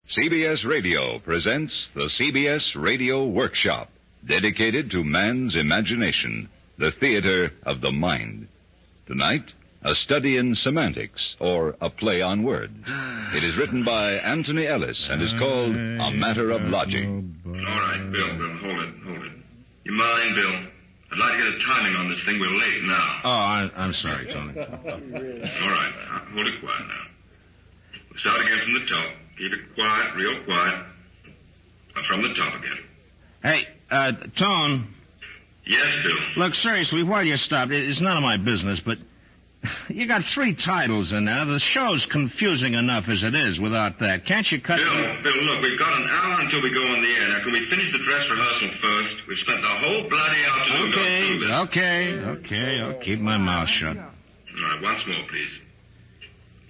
CBS Radio presents the CBS Radio Workshop, dedicated to man's imagination, the theater of the mind. Tonight, a study in semantics, or a play on words. It is written by Anthony Ellis and is called A Matter of Logic. All right, Bill, hold it. You mind, Bill? I'd like to get a timing on this thing. We're late now. Oh, I'm sorry, Tony. All right, hold it quiet now. We'll start again from the top. Keep it quiet, real quiet. From the top again. Hey, Tone. Yes, Bill. Look, seriously, while you stopped, it's none of my business, but you got 3 titles in there. The show's confusing enough as it is without that. Can't you cut... Bill, look, we've got an hour until we go on the air. Now, can we finish the dress rehearsal first? We've spent the whole bloody afternoon going through this. Okay. I'll keep my mouth shut. All right, once more, please.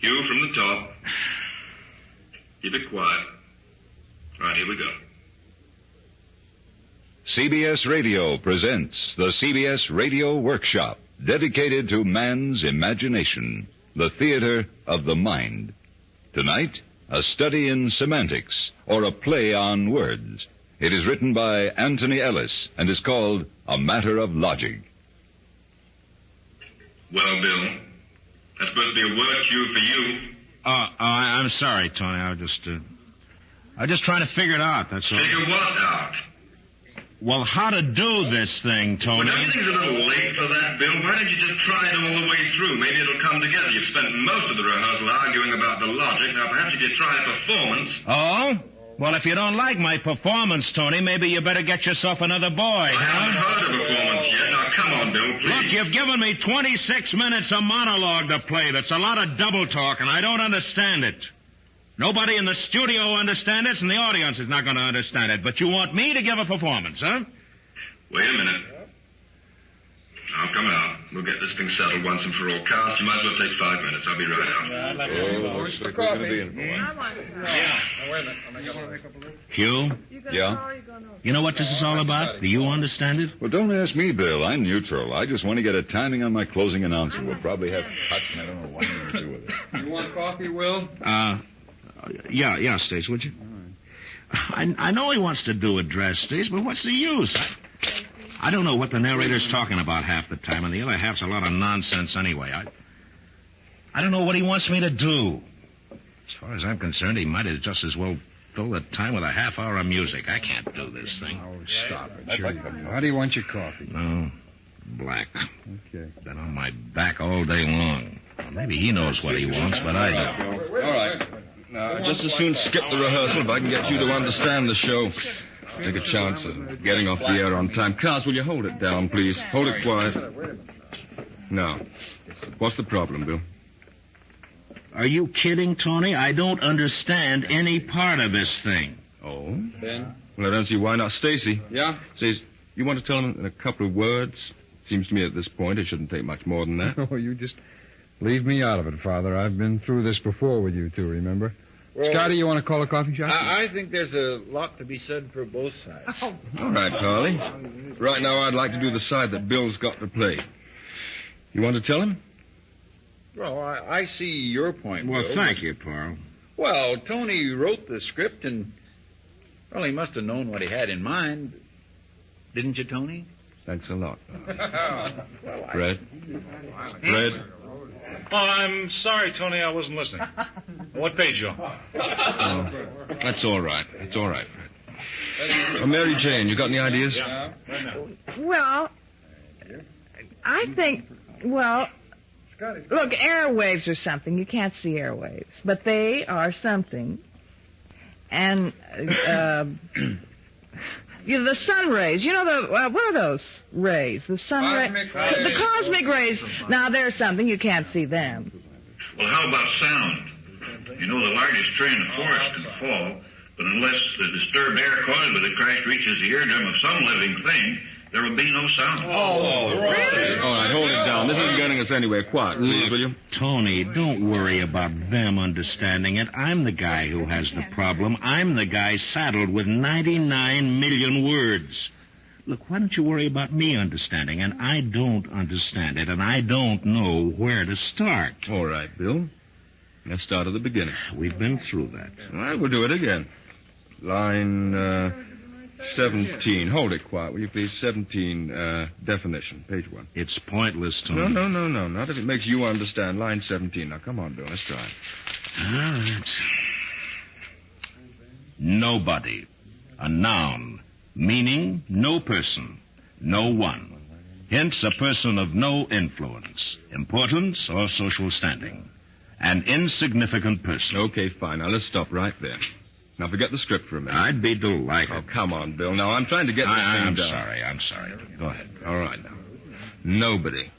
You from the top. Keep it quiet. All right, here we go. CBS Radio presents the CBS Radio Workshop, dedicated to man's imagination, the theater of the mind. Tonight, a study in semantics, or a play on words. It is written by Anthony Ellis and is called A Matter of Logic. Well, Bill, that's supposed to be a word cue for you. I'm sorry, Tony. I was just trying to figure it out, that's all. Figure what out? Well, how to do this thing, Tony. Well, don't you think it's a little late for that, Bill? Why don't you just try it all the way through? Maybe it'll come together. You've spent most of the rehearsal arguing about the logic. Now, perhaps if you try a performance... Oh? Well, if you don't like my performance, Tony, maybe you better get yourself another boy, I haven't heard a performance yet. Now, come on, Bill, please. Look, you've given me 26 minutes of monologue to play. That's a lot of double talk, and I don't understand it. Nobody in the studio understands it, and the audience is not going to understand it. But you want me to give a performance, huh? Wait a minute. I'll come out. We'll get this thing settled once and for all. Carl, you might as well take 5 minutes. I'll be right out. Looks like we're going to be in for one. Yeah. Wait a minute. Hugh? Yeah? You know what this is all about? Do you understand it? Well, don't ask me, Bill. I'm neutral. I just want to get a timing on my closing announcer. We'll probably have cuts, and I don't know what I'm going to do with it. You want coffee, Will? Yeah, Stace, would you? I know he wants to do a dress, Stace, but what's the use? I don't know what the narrator's talking about half the time, and the other half's a lot of nonsense anyway. I don't know what he wants me to do. As far as I'm concerned, he might have just as well fill the time with a half hour of music. I can't do this thing. Oh, stop it. Sure. How do you want your coffee? No, black. Okay. Been on my back all day long. Well, maybe he knows what he wants, but I don't. All right. Now, just as soon skip the rehearsal if I can get you to understand the show. Take a chance of getting off the air on time. Cars, will you hold it down, please? Hold it quiet. Now, what's the problem, Bill? Are you kidding, Tony? I don't understand any part of this thing. Oh? Ben? Well, I don't see why not. Stacy. Yeah? Stacy, you want to tell him in a couple of words? Seems to me at this point it shouldn't take much more than that. Oh, you just leave me out of it, Father. I've been through this before with you two, remember? Well, Scotty, you want to call a coffee shop? I think there's a lot to be said for both sides. All right, Carly. Right now, I'd like to do the side that Bill's got to play. You want to tell him? Well, I see your point, Well, Bill. thank you, Paul. Well, Tony wrote the script, and, well, he must have known what he had in mind. Didn't you, Tony? Thanks a lot. Well, Fred? Fred? Oh, I'm sorry, Tony. I wasn't listening. What page you on? Oh, that's all right. It's all right, Fred. Mary Jane, you got any ideas? Yeah. Well, I think, look, airwaves are something. You can't see airwaves, but they are something. And the sun rays, what are those rays? The sun rays. The cosmic rays. Now, they're something. You can't see them. Well, how about sound? You know, the largest tree in the forest can fall, but unless the disturbed air caused by the crash reaches the eardrum of some living thing, there will be no sound. Oh, really? All right, hold it down. This isn't getting us anywhere. Quiet, please, will you? Tony, don't worry about them understanding it. I'm the guy who has the problem. I'm the guy saddled with 99 million words. Look, why don't you worry about me understanding? And I don't understand it, and I don't know where to start. All right, Bill. Let's start at the beginning. We've been through that. All right, we'll do it again. Line 17. Hold it quiet, will you please? 17, definition, page 1. It's pointless, Tony. No. Not if it makes you understand. Line 17. Now, come on, Bill. Let's try it. All right. Nobody. A noun. Meaning no person. No one. Hence, a person of no influence, importance, or social standing. An insignificant person. Okay, fine. Now, let's stop right there. Now, forget the script for a minute. I'd be delighted. Oh, come on, Bill. Now, I'm trying to get this thing done. I'm sorry. Go ahead. All right, now. Nobody.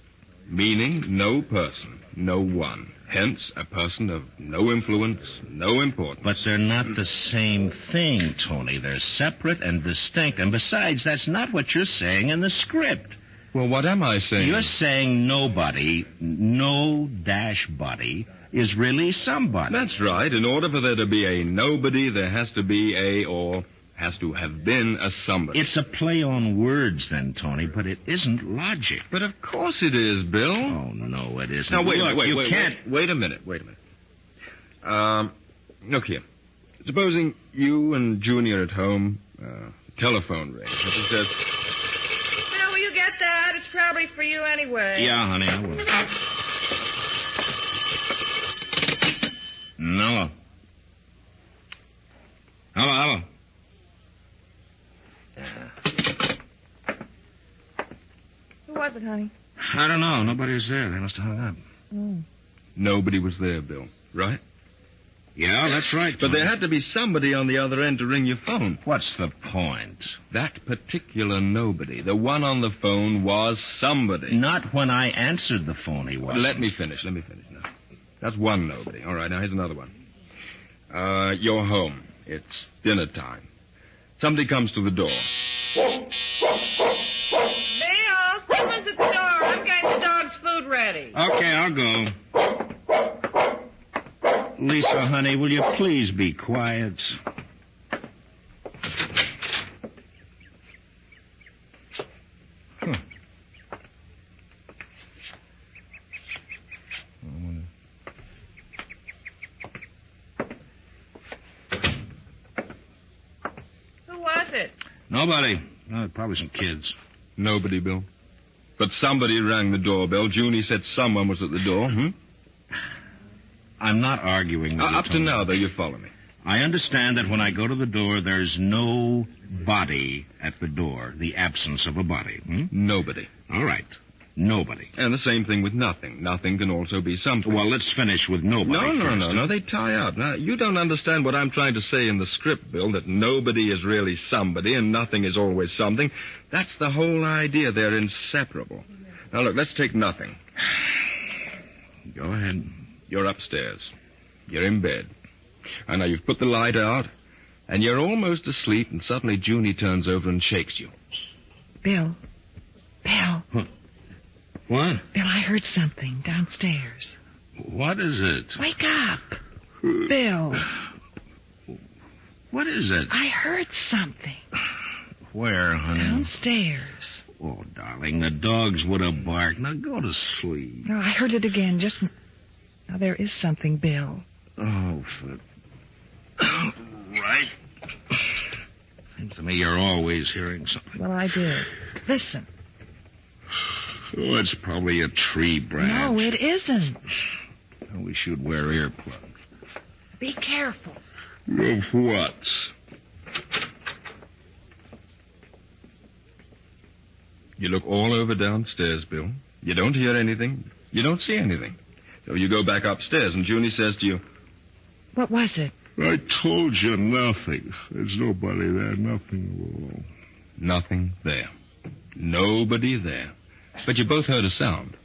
Meaning no person. No one. Hence, a person of no influence, no importance. But they're not the same thing, Tony. They're separate and distinct. And besides, that's not what you're saying in the script. Well, what am I saying? You're saying nobody, no-body, is really somebody. That's right. In order for there to be a nobody, there has to be has to have been a somebody. It's a play on words then, Tony, but it isn't logic. But of course it is, Bill. Oh, no, it isn't. Now, wait a minute. Look here. Supposing you and Junior at home, telephone rings. It says... Bill, will you get that? It's probably for you anyway. Yeah, honey, I will. No. Hello. Who was it, honey? I don't know. Nobody was there. They must have hung up. Oh. Nobody was there, Bill. Right? Yeah, that's right, But Tony. there had to be somebody on the other end to ring your phone. What's the point? That particular nobody, the one on the phone, was somebody. Not when I answered the phone, he wasn't. Let me finish now. That's one nobody. All right, now here's another one. You're home. It's dinner time. Somebody comes to the door. Bill, someone's at the door. I'm getting the dog's food ready. Okay, I'll go. Lisa, honey, will you please be quiet? Who was it? Nobody. No, probably some kids. Nobody, Bill. But somebody rang the doorbell. Junie said someone was at the door. I'm not arguing with you, Up to now, though, you follow me. I understand that when I go to the door, there's no body at the door. The absence of a body. Nobody. All right. Nobody. And the same thing with nothing. Nothing can also be something. Well, let's finish with nobody first. No. They tie up. Now, you don't understand what I'm trying to say in the script, Bill, that nobody is really somebody and nothing is always something. That's the whole idea. They're inseparable. Now, look, let's take nothing. Go ahead. You're upstairs. You're in bed. And now you've put the light out, and you're almost asleep, and suddenly Junie turns over and shakes you. Bill. What? Bill, I heard something downstairs. What is it? Wake up. Bill. What is it? I heard something. Where, honey? Downstairs. Oh, darling, the dogs would have barked. Now go to sleep. No, I heard it again just... Now, there is something, Bill. Oh, right. Seems to me you're always hearing something. Well, I did. Listen. Oh, it's probably a tree branch. No, it isn't. We should wear earplugs. Be careful. Of what? You look all over downstairs, Bill. You don't hear anything. You don't see anything. So you go back upstairs, and Junie says to you... What was it? I told you nothing. There's nobody there, nothing at all. Nothing there. Nobody there. But you both heard a sound.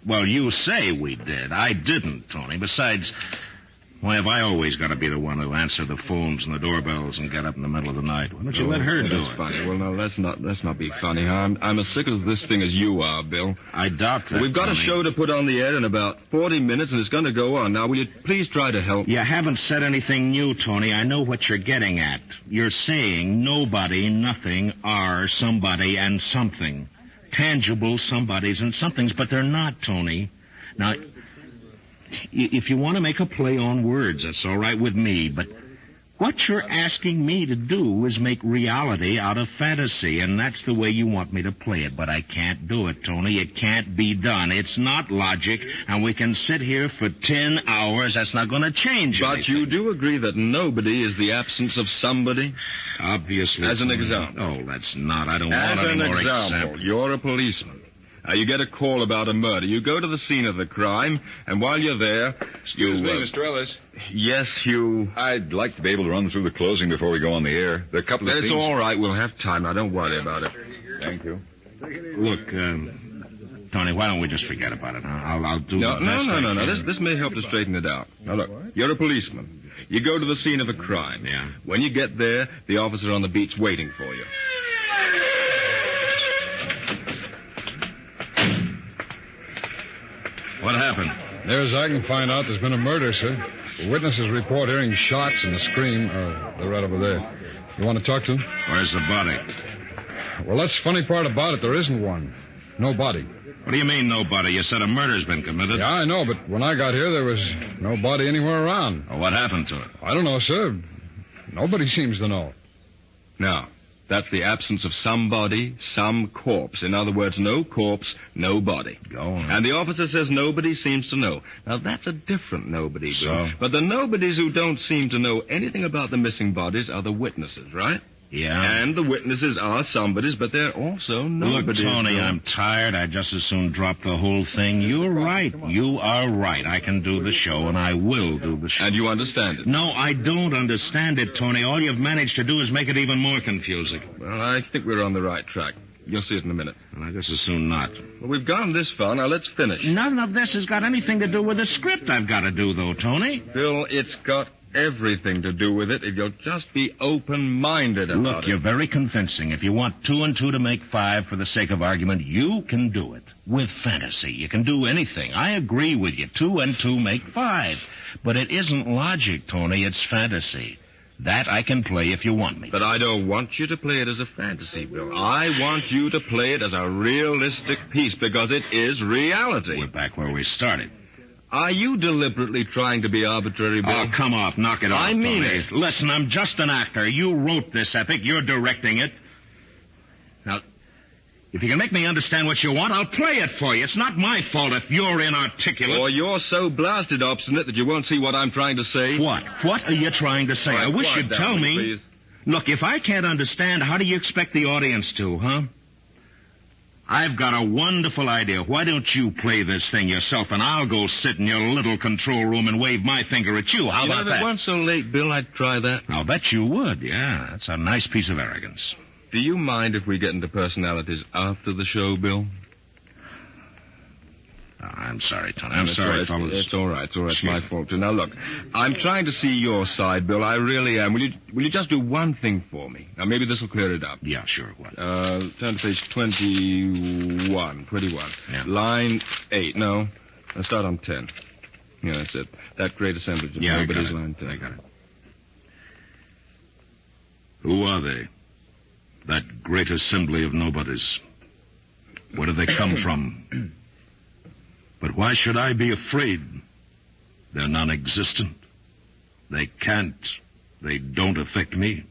Well, you say we did. I didn't, Tony. Besides, why have I always got to be the one who answer the phones and the doorbells and get up in the middle of the night? Why don't you let her do That's it? funny. Well, no, let's not be funny. I'm as sick of this thing as you are, Bill. I doubt that, We've got a Tony. show to put on the air in about 40 minutes, and it's going to go on. Now, will you please try to help? You haven't said anything new, Tony. I know what you're getting at. You're saying nobody, nothing, are somebody and something. Tangible somebodies and somethings, but they're not, Tony. Now, If you want to make a play on words, that's all right with me, but what you're asking me to do is make reality out of fantasy, and that's the way you want me to play it. But I can't do it, Tony. It can't be done. It's not logic, and we can sit here for 10 hours. That's not going to change anything. But you do agree that nobody is the absence of somebody? Obviously. As an Tony. example. Oh, that's not. I don't want any more As an example, examples. you're a policeman. You get a call about a murder. You go to the scene of the crime, and while you're there, Excuse me, Mr. Ellis. Yes, you... I'd like to be able to run through the closing before we go on the air. There are a couple of It's things... all right. We'll have time. Now, don't worry about it. Thank you. Look, Tony, why don't we just forget about it, huh? I'll do No. the best I can. This may help to straighten it out. Now, look, you're a policeman. You go to the scene of a crime. Yeah. When you get there, the officer on the beat's waiting for you. What happened? Near as I can find out, there's been a murder, sir. The witnesses report hearing shots and a scream. They're right over there. You want to talk to them? Where's the body? Well, that's the funny part about it. There isn't one. No body. What do you mean, nobody? You said a murder's been committed. Yeah, I know, but when I got here, there was no body anywhere around. Well, what happened to it? I don't know, sir. Nobody seems to know. Now, that's the absence of somebody, some corpse. In other words, no corpse, no body. Go on. And the officer says nobody seems to know. Now, that's a different nobody, Bill. So? But the nobodies who don't seem to know anything about the missing bodies are the witnesses, right? Yeah. And the witnesses are somebodies, but they're also nobodies. Look, Tony, Bill. I'm tired. I'd just as soon drop the whole thing. You're right. You are right. I can do the show, and I will do the show. And you understand it? No, I don't understand it, Tony. All you've managed to do is make it even more confusing. Well, I think we're on the right track. You'll see it in a minute. And I just as soon not. Well, we've gone this far. Now, let's finish. None of this has got anything to do with the script I've got to do, though, Tony. Bill, it's got everything to do with it if you'll just be open-minded about Look, it. you're very convincing. If you want 2 and 2 to make 5 for the sake of argument, you can do it. With fantasy, you can do anything. I agree with you. 2 and 2 make 5. But it isn't logic, Tony. It's fantasy. That I can play if you want me. But I don't want you to play it as a fantasy, Bill. I want you to play it as a realistic piece because it is reality. We're back where we started. Are you deliberately trying to be arbitrary, Bill? Oh, come off. Knock it off, I mean Tony. it. Listen, I'm just an actor. You wrote this epic. You're directing it. Now, if you can make me understand what you want, I'll play it for you. It's not my fault if you're inarticulate. Or you're so blasted obstinate that you won't see what I'm trying to say. What? What are you trying to say? All right, I wish quiet you'd down, tell me. please. Look, if I can't understand, how do you expect the audience to, huh? I've got a wonderful idea. Why don't you play this thing yourself, and I'll go sit in your little control room and wave my finger at you. How You know, about if it that? weren't so late, Bill, I'd try that. I'll bet you would, yeah. That's a nice piece of arrogance. Do you mind if we get into personalities after the show, Bill? Oh, I'm sorry, Tony. I'm sorry, It's all right. fellas. It's all right. It's all right. It's Excuse my me. fault, too. Now, look, I'm trying to see your side, Bill. I really am. Will you just do one thing for me? Now, maybe this will clear it up. Yeah, sure, what? Turn to page 21. 21. Yeah. Line 8. No. Let's start on 10. Yeah, that's it. That great assemblage of Yeah, I got nobodies, it. line 10. I got it. Who are they? That great assembly of nobodies. Where do they come from? But why should I be afraid? They're non-existent. They can't. They don't affect me.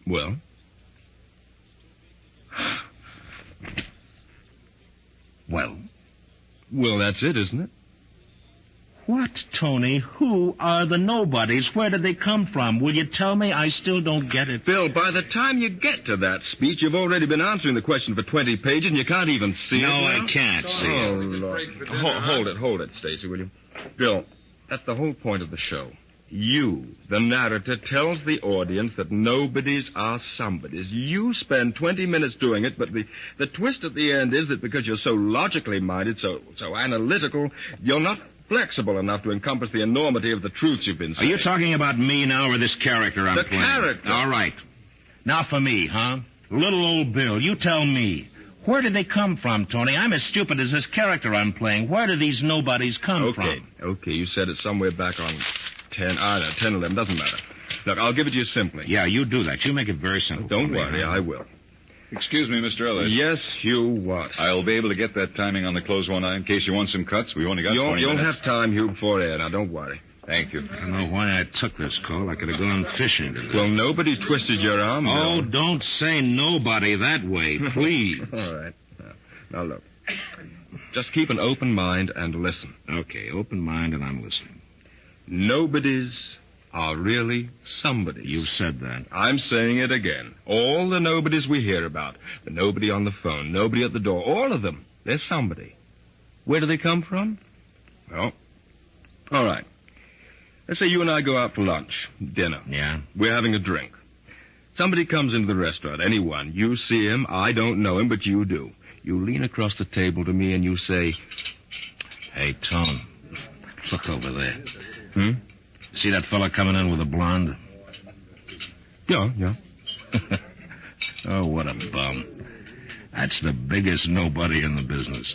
Well? Well, Well, that's it, isn't it? what, Tony? Who are the nobodies? Where did they come from? Will you tell me? I still don't get it. Bill, by the time you get to that speech, you've already been answering the question for 20 pages, and you can't even see No, it now. I can't see Oh, it. Lord. Hold it, Stacy, will you? Bill, that's the whole point of the show. You, the narrator, tells the audience that nobodies are somebodies. You spend 20 minutes doing it, but the twist at the end is that because you're so logically minded, so analytical, you're not flexible enough to encompass the enormity of the truths you've been Are saying. you talking about me now or this character I'm The playing? character. All right. Now for me, huh? Little old Bill, you tell me. Where did they come from, Tony? I'm as stupid as this character I'm playing. Where do these nobodies come from? Okay, you said it somewhere back on 10, 11, doesn't matter. Look, I'll give it to you simply. Yeah, you do that. You make it very simple. Don't for me, worry, huh? I will. Excuse me, Mr. Ellis. Yes, Hugh, what? I'll be able to get that timing on the close one eye in case you want some cuts. We've only got 20 minutes. You'll have time, Hugh, before air. Now, don't worry. Thank you. I don't know why I took this call. I could have gone fishing today. Well, nobody twisted your arm. Oh, Bill. don't say nobody that way, please. All right. Now, look. Just keep an open mind and listen. Okay, open mind and I'm listening. Nobodies are really somebodies. You've said that. I'm saying it again. All the nobodies we hear about, the nobody on the phone, nobody at the door, all of them, they're somebody. Where do they come from? Well, all right. Let's say you and I go out for lunch, dinner. Yeah? We're having a drink. Somebody comes into the restaurant, anyone. You see him, I don't know him, but you do. You lean across the table to me and you say, Hey, Tone, look over there. Hmm? See that fella coming in with a blonde? Yeah. Oh, what a bum. That's the biggest nobody in the business.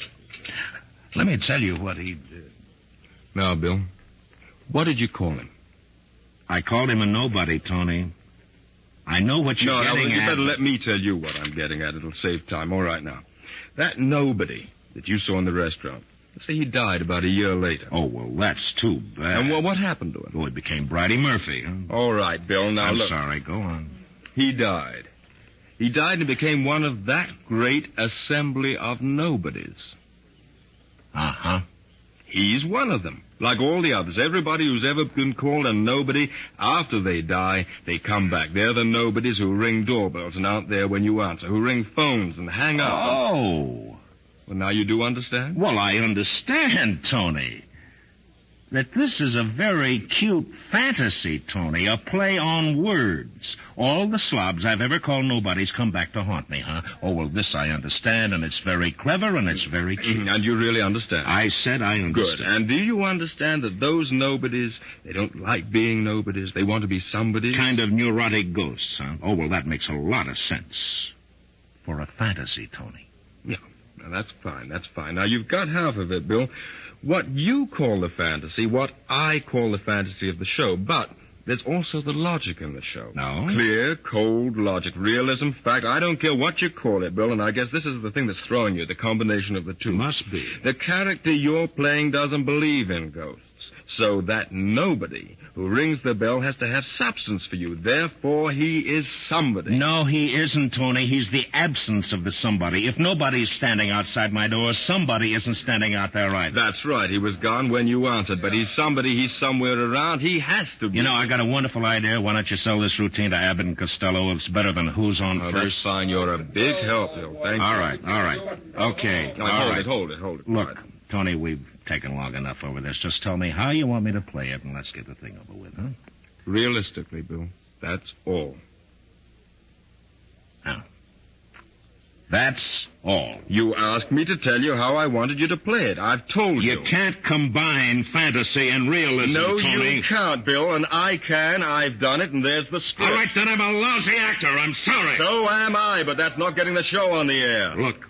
Let me tell you what he did. Now, Bill, what did you call him? I called him a nobody, Tony. I know what you're getting you at. better let me tell you what I'm getting at. It'll save time. All right, now. That nobody that you saw in the restaurant, let's say he died about a year later. Oh, well, that's too bad. And what happened to him? Well, he became Bridie Murphy. Huh? All right, Bill, now I'm look. sorry. Go on. He died. He died and became one of that great assembly of nobodies. Uh-huh. He's one of them. Like all the others. Everybody who's ever been called a nobody, after they die, they come back. They're the nobodies who ring doorbells and aren't there when you answer, who ring phones and hang up. Oh. Well, now you do understand? Well, I understand, Tony. That this is a very cute fantasy, Tony, a play on words. All the slobs I've ever called nobodies come back to haunt me, huh? Oh, well, this I understand, and it's very clever, and it's very cute. And you really understand? I said I understand. Good. And do you understand that those nobodies, they don't like being nobodies, they want to be somebodies? Kind of neurotic ghosts, huh? Oh, well, that makes a lot of sense. For a fantasy, Tony. Yeah. Now, that's fine. Now, you've got half of it, Bill. What you call the fantasy, what I call the fantasy of the show. But there's also the logic in the show. No? Clear, cold logic, realism, fact. I don't care what you call it, Bill, and I guess this is the thing that's throwing you, the combination of the two. Must be. The character you're playing doesn't believe in ghosts. So that nobody who rings the bell has to have substance for you. Therefore, he is somebody. No, he isn't, Tony. He's the absence of the somebody. If nobody's standing outside my door, somebody isn't standing out there either. That's right. He was gone when you answered. But he's somebody. He's somewhere around. He has to be. You know, I got a wonderful idea. Why don't you sell this routine to Abbott and Costello? It's better than Who's on That's First. fine. You're a big help, Bill. Thank you. All right. Okay. Now, all right. Hold it. Look, All right. Tony, we've taken long enough over this. Just tell me how you want me to play it, and let's get the thing over with, huh? Realistically, Bill, that's all. Now, that's all. You asked me to tell you how I wanted you to play it. I've told you. You can't combine fantasy and realism, No, Tony. you can't, Bill, and I can. I've done it, and there's the script. All right, then I'm a lousy actor. I'm sorry. So am I, but that's not getting the show on the air. Look,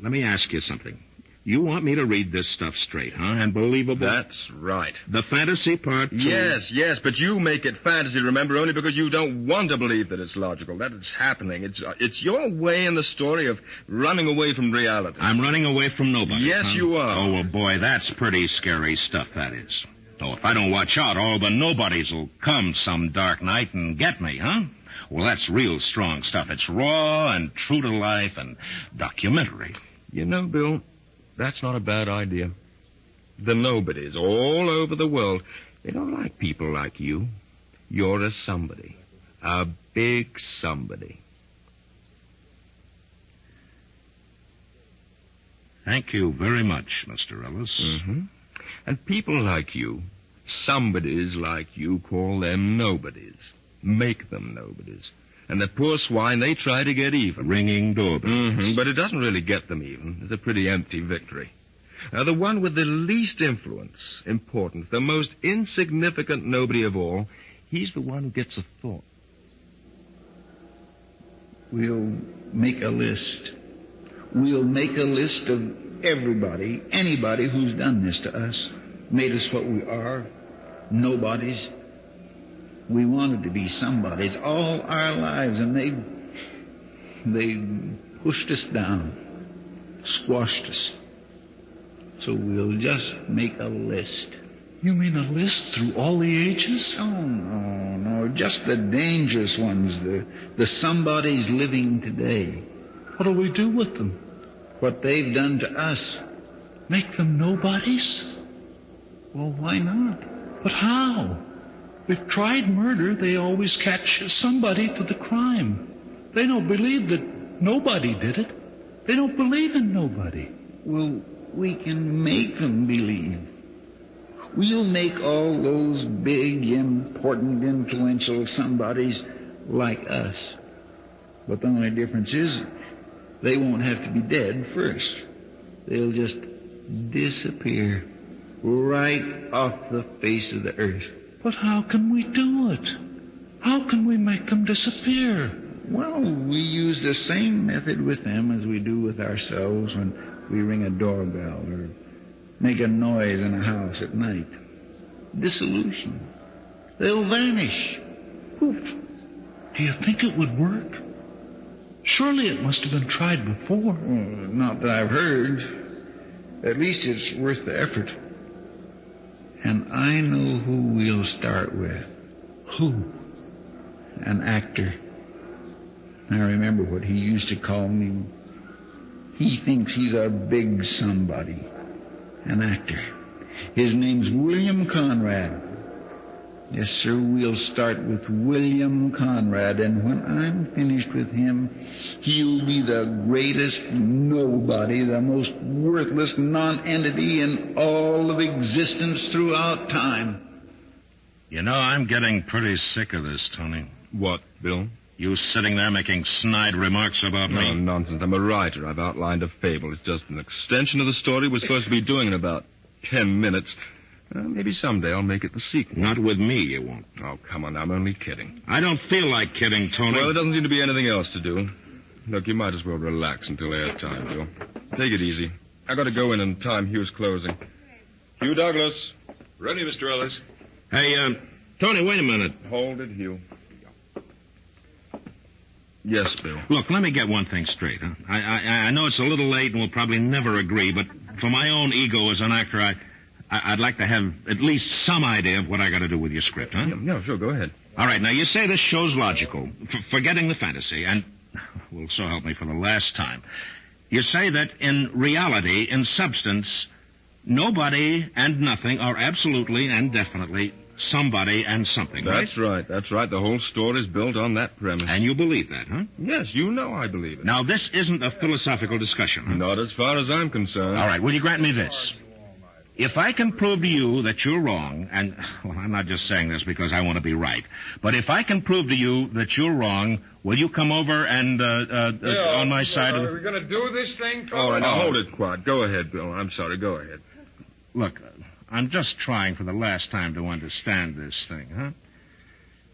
let me ask you something. You want me to read this stuff straight, huh? And believable? That's right. The fantasy part, too? Yes, but you make it fantasy, remember, only because you don't want to believe that it's logical, that it's happening. It's your way in the story of running away from reality. I'm running away from nobody. Yes, huh? you are. Oh, well, boy, that's pretty scary stuff, that is. Oh, if I don't watch out, all the nobodies will come some dark night and get me, huh? Well, that's real strong stuff. It's raw and true to life and documentary. You know, Bill, that's not a bad idea. The nobodies all over the world, they don't like people like you. You're a somebody. A big somebody. Thank you very much, Mr. Ellis. Mm-hmm. And people like you, somebodies like you, call them nobodies. Make them nobodies. And the poor swine, they try to get even. Ringing doorbells. Mm-hmm, but it doesn't really get them even. It's a pretty empty victory. Now, the one with the least influence, importance, the most insignificant nobody of all, he's the one who gets a thought. We'll make a list. We'll make a list of everybody, anybody who's done this to us, made us what we are, nobodies. We wanted to be somebodies all our lives, and They pushed us down, squashed us. So we'll just make a list. You mean a list through all the ages? Oh, no, just the dangerous ones, the somebodies living today. What'll we do with them? What they've done to us. Make them nobodies? Well, why not? But how? We've tried murder. They always catch somebody for the crime. They don't believe that nobody did it. They don't believe in nobody. Well, we can make them believe. We'll make all those big, important, influential somebodies like us. But the only difference is they won't have to be dead first. They'll just disappear right off the face of the earth. But how can we do it? How can we make them disappear? Well, we use the same method with them as we do with ourselves when we ring a doorbell or make a noise in a house at night. Dissolution. They'll vanish. Poof. Do you think it would work? Surely it must have been tried before. Well, not that I've heard. At least it's worth the effort. And I know who we'll start with. Who? An actor. I remember what he used to call me. He thinks he's a big somebody. An actor. His name's William Conrad. Yes, sir, we'll start with William Conrad, and when I'm finished with him, he'll be the greatest nobody, the most worthless non-entity in all of existence throughout time. You know, I'm getting pretty sick of this, Tony. What, Bill? You sitting there making snide remarks about me. No, nonsense. I'm a writer. I've outlined a fable. It's just an extension of the story we're supposed to be doing in about 10 minutes. Maybe someday I'll make it the sequel. Not with me, you won't. Oh, come on. I'm only kidding. I don't feel like kidding, Tony. Well, there doesn't seem to be anything else to do. Look, you might as well relax until airtime, Bill. Take it easy. I got to go in and time Hugh's closing. Hugh Douglas. Ready, Mr. Ellis. Hey, Tony, wait a minute. Hold it, Hugh. Yes, Bill. Look, let me get one thing straight, huh? I know it's a little late and we'll probably never agree, but for my own ego as an actor, I'd like to have at least some idea of what I got to do with your script, huh? Yeah, sure, go ahead. All right, now you say this show's logical, forgetting the fantasy, and, well, so help me for the last time. You say that in reality, in substance, nobody and nothing are absolutely and definitely somebody and something, right? That's right. The whole story's built on that premise. And you believe that, huh? Yes, you know I believe it. Now, this isn't a philosophical discussion, huh? Not as far as I'm concerned. All right, will you grant me this? If I can prove to you that you're wrong, and, well, I'm not just saying this because I want to be right, but if I can prove to you that you're wrong, will you come over and, on my side of... Are we going to do this thing, Tony? All right, now hold it, Quad. Go ahead, Bill. I'm sorry, go ahead. Look, I'm just trying for the last time to understand this thing, huh?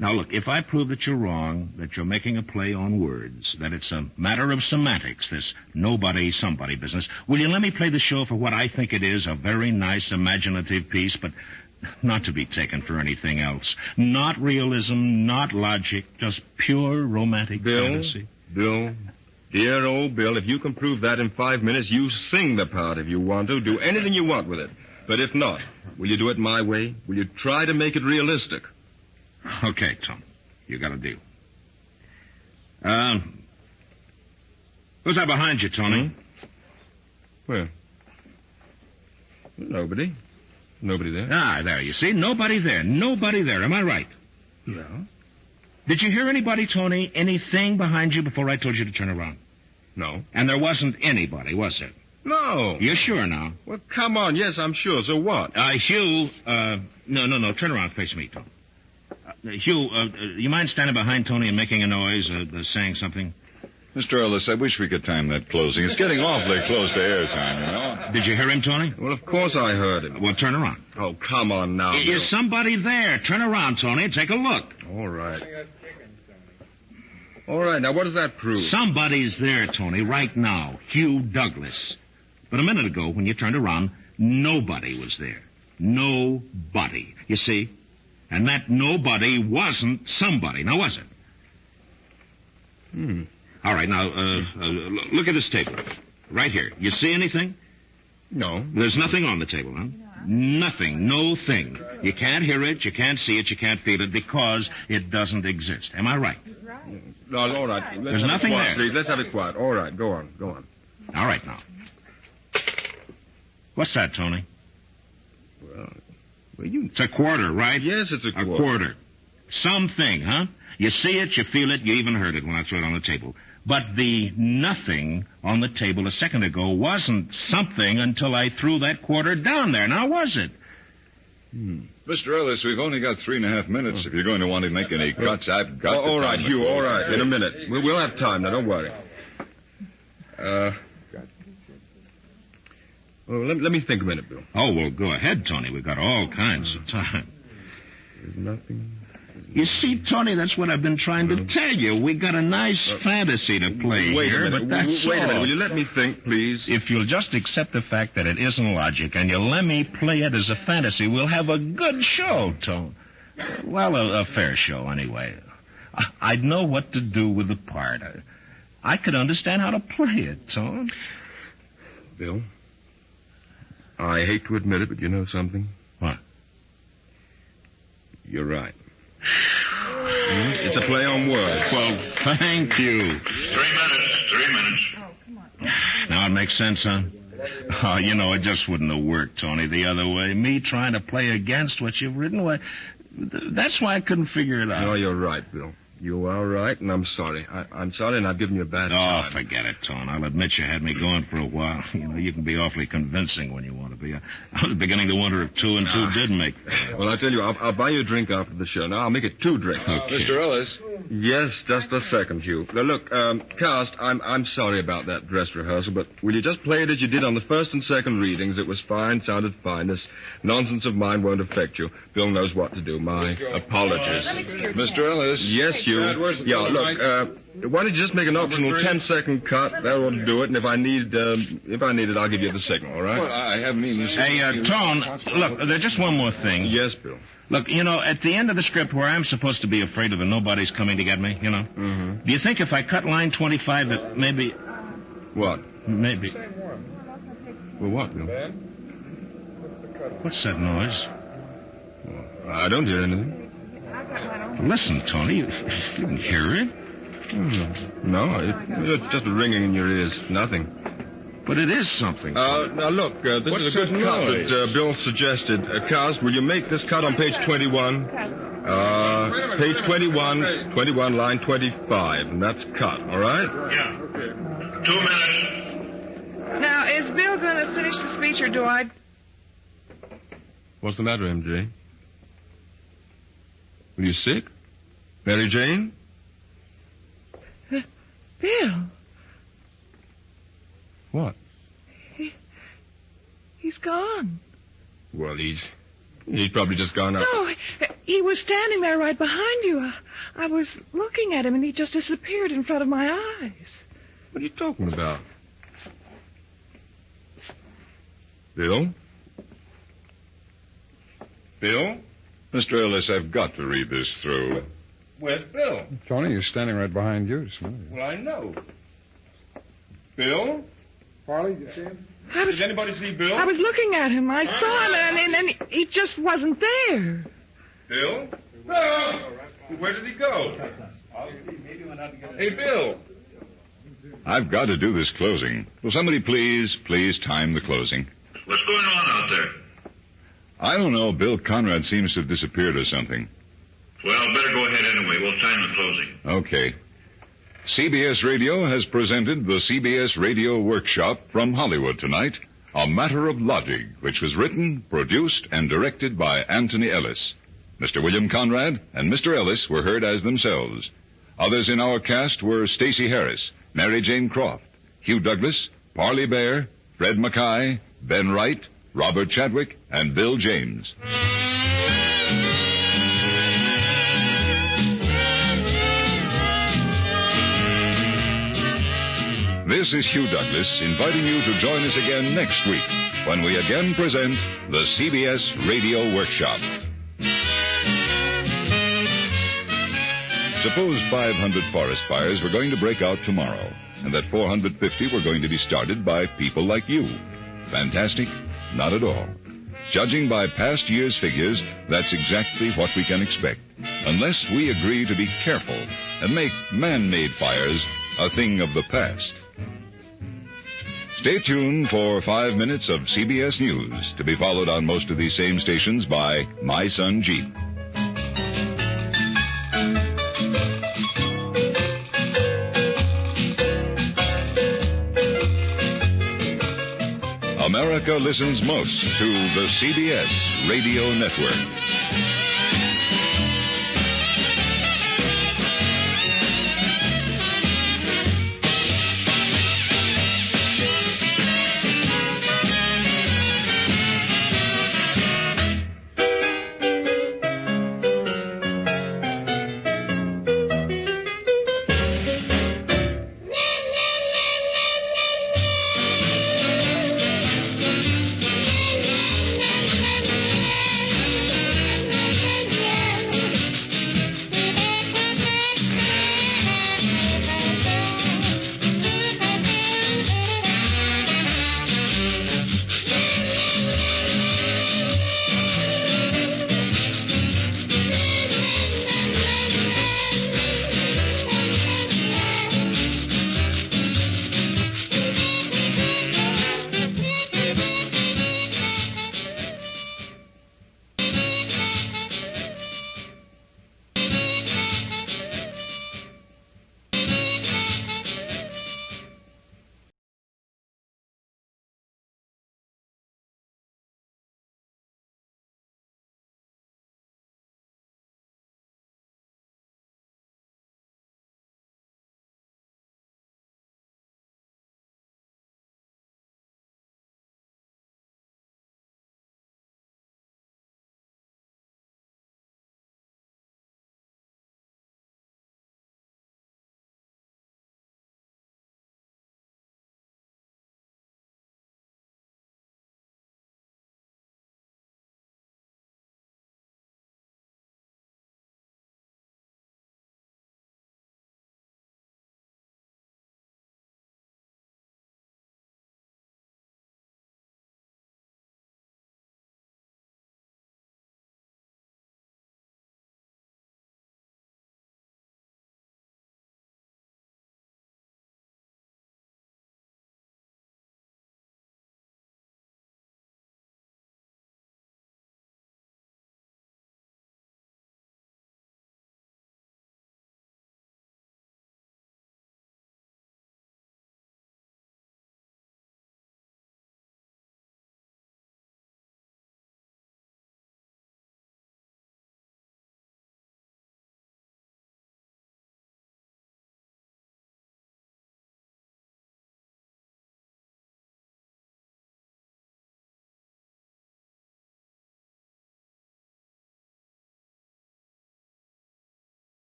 Now, look, if I prove that you're wrong, that you're making a play on words, that it's a matter of semantics, this nobody-somebody business, will you let me play the show for what I think it is, a very nice, imaginative piece, but not to be taken for anything else? Not realism, not logic, just pure romantic fantasy. Bill, dear old Bill, if you can prove that in 5 minutes, you sing the part if you want to. Do anything you want with it. But if not, will you do it my way? Will you try to make it realistic? Okay, Tom. You got a deal. Who's that behind you, Tony? Where? Nobody. Nobody there. Ah, there, you see? Nobody there. Nobody there. Am I right? Yeah. Did you hear anybody, Tony, anything behind you before I told you to turn around? No. And there wasn't anybody, was there? No. You're sure now? Well, come on. Yes, I'm sure. So what? Hugh, no. Turn around. Face me, Tom. Hugh, you mind standing behind Tony and making a noise, saying something? Mr. Ellis, I wish we could time that closing. It's getting awfully close to airtime, you know. Did you hear him, Tony? Well, of course I heard him. Well, turn around. Oh, come on now. Is somebody there? Turn around, Tony. Take a look. All right. All right, now what does that prove? Somebody's there, Tony, right now. Hugh Douglas. But a minute ago, when you turned around, nobody was there. Nobody. You see? And that nobody wasn't somebody. Now, was it? All right, now, look at this table. Right here. You see anything? No. There's nothing on the table, huh? Nothing. No thing. You can't hear it, you can't see it, you can't feel it because it doesn't exist. Am I right? No, all right. There's nothing quiet, there. Please, let's have it quiet. All right, go on. All right, now. What's that, Tony? Well, It's a quarter, right? Yes, it's a quarter. A quarter. Something, huh? You see it, you feel it, you even heard it when I threw it on the table. But the nothing on the table a second ago wasn't something until I threw that quarter down there. Now, was it? Mr. Ellis, we've only got 3.5 minutes. If you're going to want to make any cuts, I've got the time. All right, Hugh, all right. In a minute. We'll have time now, don't worry. Well, let me think a minute, Bill. Oh, well, go ahead, Tony. We've got all kinds of time. There's nothing. You see, Tony, that's what I've been trying to tell you. We got a nice fantasy to play Wait here, a minute. but that's Wait a all. minute. Will you let me think, please? If you'll just accept the fact that it isn't logic and you'll let me play it as a fantasy, we'll have a good show, Tony. Well, a fair show, anyway. I'd know what to do with the part. I could understand how to play it, Tony. Bill, I hate to admit it, but you know something? What? You're right. It's a play on words. Well, thank you. 3 minutes. Now it makes sense, huh? Oh, you know, it just wouldn't have worked, Tony, the other way. Me trying to play against what you've written, well, that's why I couldn't figure it out. No, you're right, Bill. You are right, and I'm sorry. I'm sorry, and I've given you a bad time. Oh, forget it, Tone. I'll admit you had me going for a while. You know, you can be awfully convincing when you want to be. I was beginning to wonder if 2 and 2 did make. Well, I tell you, I'll buy you a drink after the show. Now, I'll make it 2 drinks. Okay. Mr. Ellis. Yes, just a second, Hugh. Now, look, Cast, I'm sorry about that dress rehearsal, but will you just play it as you did on the first and second readings? It was fine, sounded fine. This nonsense of mine won't affect you. Bill knows what to do. My apologies. Mr. Ellis. Yes, Hugh. Yeah, look, why don't you just make an optional 10-second cut? That ought to do it, and if I need it, I'll give you the signal, all right? Well, I haven't even... Hey, Tone, look, there's just one more thing. Yes, Bill. Look, you know, at the end of the script where I'm supposed to be afraid of the nobody's coming to get me, you know, do you think if I cut line 25 that maybe... What? Maybe... Well, what, Bill? What's that noise? I don't hear anything. Listen, Tony, you can hear it. No, it's just a ringing in your ears. Nothing. But it is something. Now, look, this What's is a good that cut noise? that Bill suggested. Cast, will you make this cut on page 21? Page 21, line 25, and that's cut, all right? Yeah. 2 minutes. Now, is Bill going to finish the speech, or do I... What's the matter, MJ? Are you sick? Mary Jane? Bill, What? he's gone. Well, he's probably just gone out. No, he was standing there right behind you. I was looking at him, and he just disappeared in front of my eyes. What are you talking about? Bill? Bill? Mr. Ellis, I've got to read this through. Where's Bill? Tony, he's standing right behind you. Well, I know. Bill? Farley, you see him? Did anybody see Bill? I was looking at him. I saw him, and he just wasn't there. Bill? Bill? Where did he go? Hey, Bill. I've got to do this closing. Will somebody please time the closing? What's going on out there? I don't know. Bill Conrad seems to have disappeared or something. Well, better go ahead anyway. We'll time the closing. Okay. CBS Radio has presented the CBS Radio Workshop from Hollywood tonight, A Matter of Logic, which was written, produced, and directed by Anthony Ellis. Mr. William Conrad and Mr. Ellis were heard as themselves. Others in our cast were Stacey Harris, Mary Jane Croft, Hugh Douglas, Parley Bear, Fred Mackay, Ben Wright, Robert Chadwick, and Bill James. This is Hugh Douglas inviting you to join us again next week when we again present the CBS Radio Workshop. Suppose 500 forest fires were going to break out tomorrow, and that 450 were going to be started by people like you. Fantastic? Not at all. Judging by past year's figures, that's exactly what we can expect, unless we agree to be careful and make man-made fires a thing of the past. Stay tuned for 5 minutes of CBS News, to be followed on most of these same stations by My Son Jeep. America listens most to the CBS Radio Network.